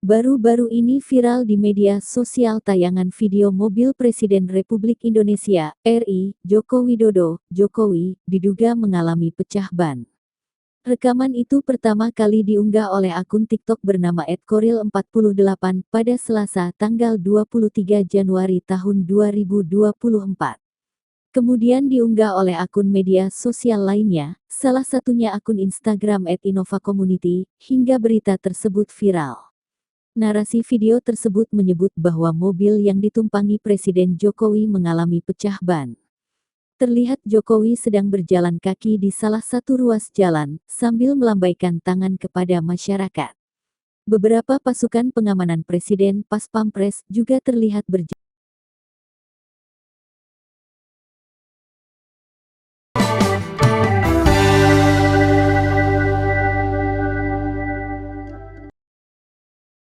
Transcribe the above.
Baru-baru ini viral di media sosial tayangan video mobil Presiden Republik Indonesia (RI) Joko Widodo, Jokowi, diduga mengalami pecah ban. Rekaman itu pertama kali diunggah oleh akun TikTok bernama @koril48 pada Selasa tanggal 23 Januari tahun 2024. Kemudian diunggah oleh akun media sosial lainnya, salah satunya akun Instagram @innovacommunity, hingga berita tersebut viral. Narasi video tersebut menyebut bahwa mobil yang ditumpangi Presiden Jokowi mengalami pecah ban. Terlihat Jokowi sedang berjalan kaki di salah satu ruas jalan, sambil melambaikan tangan kepada masyarakat. Beberapa pasukan pengamanan Presiden Pas Pampres juga terlihat berjalan.